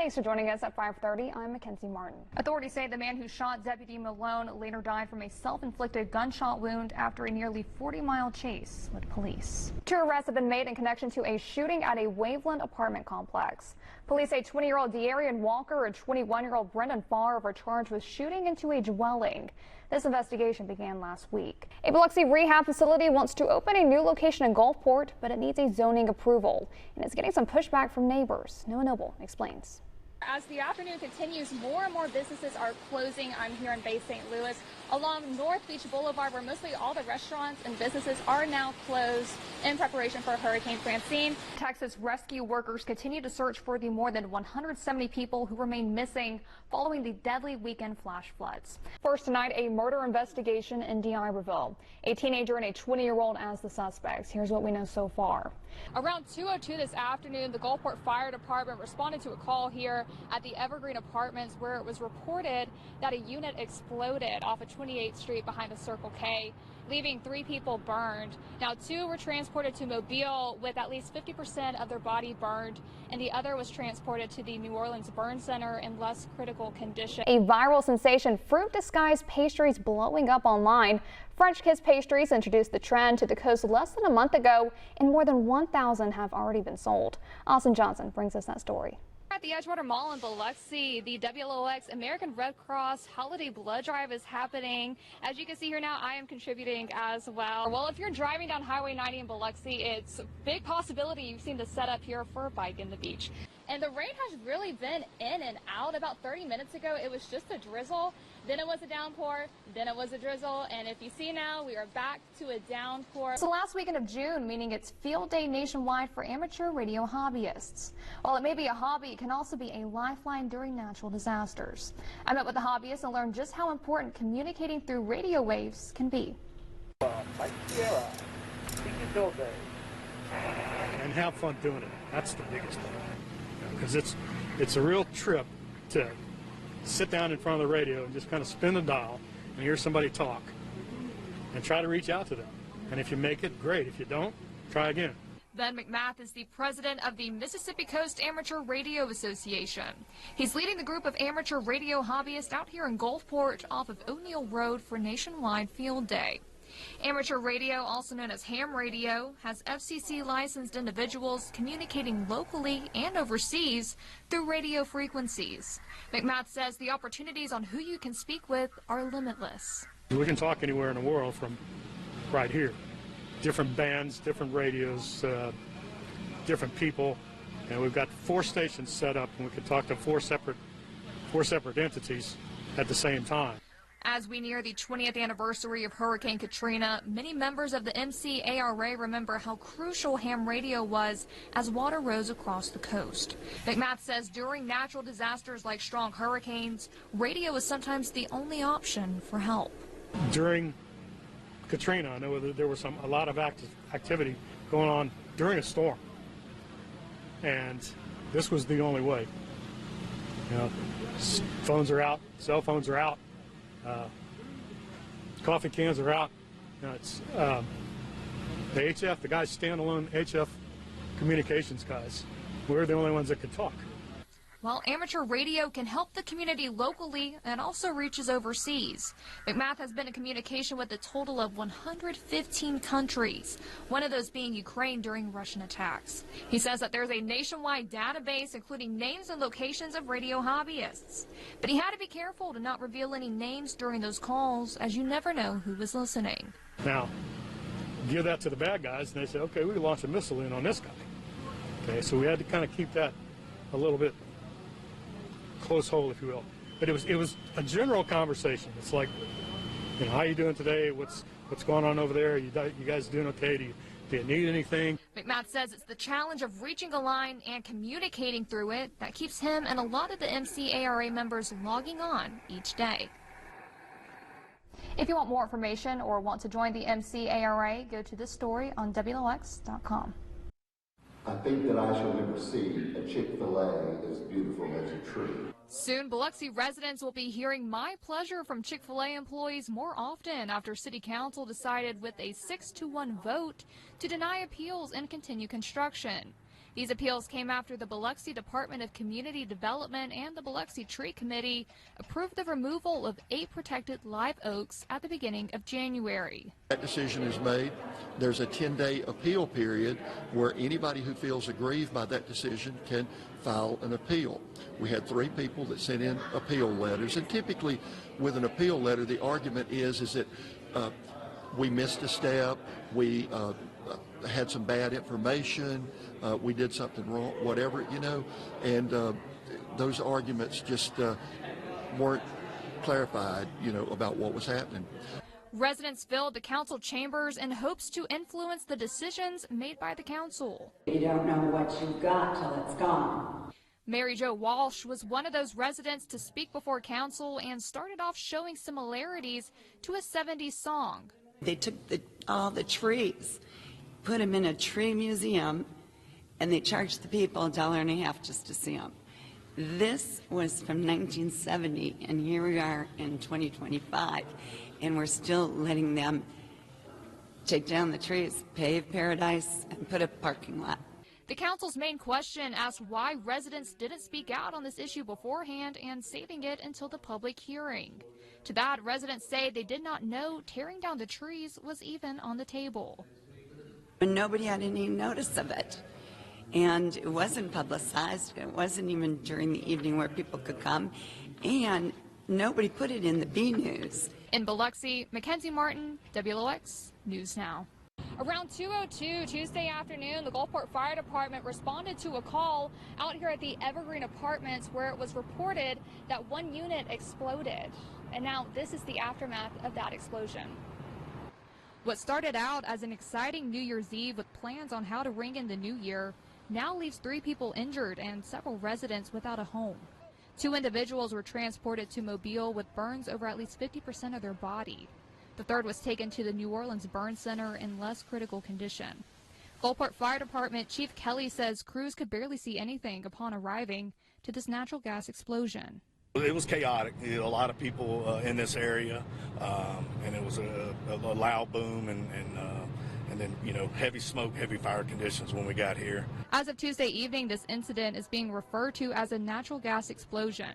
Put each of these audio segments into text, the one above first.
Thanks for joining us at 5:30. I'm Makenzie Martin. Authorities say the man who shot Deputy Malone later died from a self-inflicted gunshot wound after a nearly 40-mile chase with police. 2 arrests have been made in connection to a shooting at a Waveland apartment complex. Police say 20-year-old De'Arian Walker and 21-year-old Brendan Favre are charged with shooting into a dwelling. This investigation began last week. A Biloxi rehab facility wants to open a new location in Gulfport, but it needs a zoning approval, and it's getting some pushback from neighbors. Noah Noble explains. As the afternoon continues, more and more businesses are closing. I'm here in Bay St. Louis along North Beach Boulevard, where mostly all the restaurants and businesses are now closed in preparation for Hurricane Francine. Texas rescue workers continue to search for the more than 170 people who remain missing following the deadly weekend flash floods. First tonight, a murder investigation in D'Iberville. A teenager and a 20-year-old as the suspects. Here's what we know so far. Around 2:02 this afternoon, the Gulfport Fire Department responded to a call here at the Evergreen Apartments, where it was reported that a unit exploded off of 28th Street behind the Circle K, leaving 3 people burned. Now 2 were transported to Mobile with at least 50% of their body burned, and the other was transported to the New Orleans Burn Center in less critical condition. A viral sensation, fruit disguised pastries blowing up online. French Kiss Pastries introduced the trend to the coast less than a month ago, and more than 1,000 have already been sold. Austin Johnson brings us that story. At the Edgewater Mall in Biloxi, the WLOX American Red Cross Holiday Blood Drive is happening. As you can see here now, I am contributing as well. Well, if you're driving down Highway 90 in Biloxi, it's a big possibility you've seen the setup here for a bike in the beach. And the rain has really been in and out. About 30 minutes ago, it was just a drizzle. Then it was a downpour. Then it was a drizzle. And if you see now, we are back to a downpour. So last weekend of June, meaning it's field day nationwide for amateur radio hobbyists. While it may be a hobby, it can also be a lifeline during natural disasters. I met with the hobbyists and learned just how important communicating through radio waves can be. And have fun doing it. That's the biggest thing. Because it's a real trip to sit down in front of the radio and just kind of spin the dial and hear somebody talk and try to reach out to them. And if you make it, great. If you don't, try again. Ben McMath is the president of the Mississippi Coast Amateur Radio Association. He's leading the group of amateur radio hobbyists out here in Gulfport off of O'Neill Road for Nationwide Field Day. Amateur radio, also known as ham radio, has FCC licensed individuals communicating locally and overseas through radio frequencies. McMath says the opportunities on who you can speak with are limitless. We can talk anywhere in the world from right here. Different bands, different radios, different people, and we've got 4 stations set up, and we can talk to four separate entities at the same time. As we near the 20th anniversary of Hurricane Katrina, many members of the MCARA remember how crucial ham radio was as water rose across the coast. McMath says during natural disasters like strong hurricanes, radio is sometimes the only option for help. During Katrina, I know that there was a lot of activity going on during a storm, and this was the only way. You know, phones are out, cell phones are out. Coffee cans are out. It's the HF, the guys standalone HF communications guys. We're the only ones that could talk. While amateur radio can help the community locally and also reaches overseas, McMath has been in communication with a total of 115 countries, one of those being Ukraine during Russian attacks. He says that there's a nationwide database including names and locations of radio hobbyists. But he had to be careful to not reveal any names during those calls, as you never know who was listening. Now, give that to the bad guys, and they say, okay, we can launch a missile in on this guy. Okay, so we had to kind of keep that a little bit close hold, if you will. But it was a general conversation. It's like, you know, how you doing today? What's going on over there? You guys doing okay? Do you need anything? McMath says it's the challenge of reaching a line and communicating through it that keeps him and a lot of the MCARA members logging on each day. If you want more information or want to join the MCARA, go to this story on WLOX.com. I think that I shall never see a Chick-fil-A as beautiful as a tree. Soon, Biloxi residents will be hearing my pleasure from Chick-fil-A employees more often after City Council decided with a 6-1 vote to deny appeals and continue construction. These appeals came after the Biloxi Department of Community Development and the Biloxi Tree Committee approved the removal of 8 protected live oaks at the beginning of January. That decision is made. There's a 10-day appeal period where anybody who feels aggrieved by that decision can file an appeal. We had 3 people that sent in appeal letters, and typically with an appeal letter the argument is that we missed a step, we had some bad information, we did something wrong, whatever, and those arguments just weren't clarified, about what was happening. Residents filled the council chambers in hopes to influence the decisions made by the council. You don't know what you've got till it's gone. Mary Jo Walsh was one of those residents to speak before council and started off showing similarities to a 70s song. They took all the trees, put them in a tree museum, and they charged the people $1.50 just to see them. This was from 1970, and here we are in 2025, and we're still letting them take down the trees, pave paradise, and put a parking lot. The council's main question asked why residents didn't speak out on this issue beforehand and saving it until the public hearing. To that, residents say they did not know tearing down the trees was even on the table. And nobody had any notice of it. And it wasn't publicized. It wasn't even during the evening where people could come. And nobody put it in the B News. In Biloxi, Makenzie Martin, WLOX News Now. Around 2:02 Tuesday afternoon, the Gulfport Fire Department responded to a call out here at the Evergreen Apartments where it was reported that one unit exploded. And now this is the aftermath of that explosion. What started out as an exciting New Year's Eve with plans on how to ring in the new year now leaves 3 people injured and several residents without a home. 2 individuals were transported to Mobile with burns over at least 50% of their body. The 3rd was taken to the New Orleans Burn Center in less critical condition. Gulfport Fire Department Chief Kelly says crews could barely see anything upon arriving to this natural gas explosion. It was chaotic. A lot of people in this area, and it was a loud boom and then, heavy smoke, heavy fire conditions when we got here. As of Tuesday evening, this incident is being referred to as a natural gas explosion.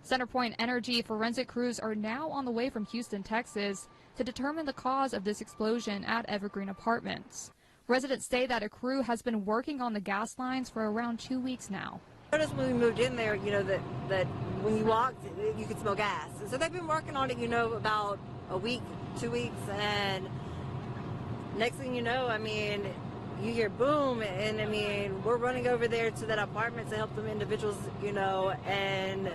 CenterPoint Energy forensic crews are now on the way from Houston, Texas, to determine the cause of this explosion at Evergreen Apartments. Residents say that a crew has been working on the gas lines for around 2 weeks now. I noticed when we moved in there, that when you walked, you could smell gas. So they've been working on it, about a week, 2 weeks, and next thing you know, you hear boom, and we're running over there to that apartment to help them individuals, and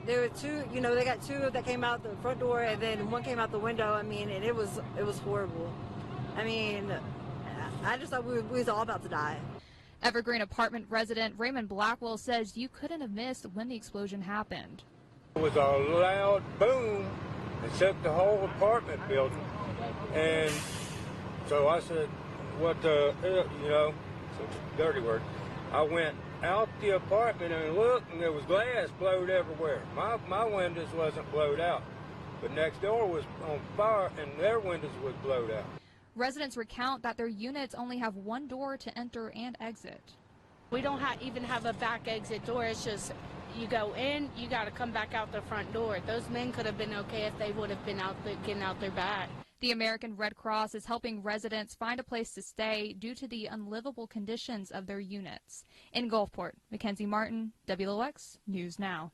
there were 2, they got 2 that came out the front door, and then 1 came out the window. And it was horrible. I just thought we was all about to die. Evergreen Apartment resident Raymond Blackwell says you couldn't have missed when the explosion happened. It was a loud boom that shook the whole apartment building. And so I said, what the, such a dirty word. I went out the apartment and looked, and there was glass blowed everywhere. My windows wasn't blowed out, but next door was on fire, and their windows was blowed out. Residents recount that their units only have 1 door to enter and exit. We don't even have a back exit door. It's just you go in, you got to come back out the front door. Those men could have been okay if they would have been out getting out their back. The American Red Cross is helping residents find a place to stay due to the unlivable conditions of their units. In Gulfport, Makenzie Martin, WLOX News Now.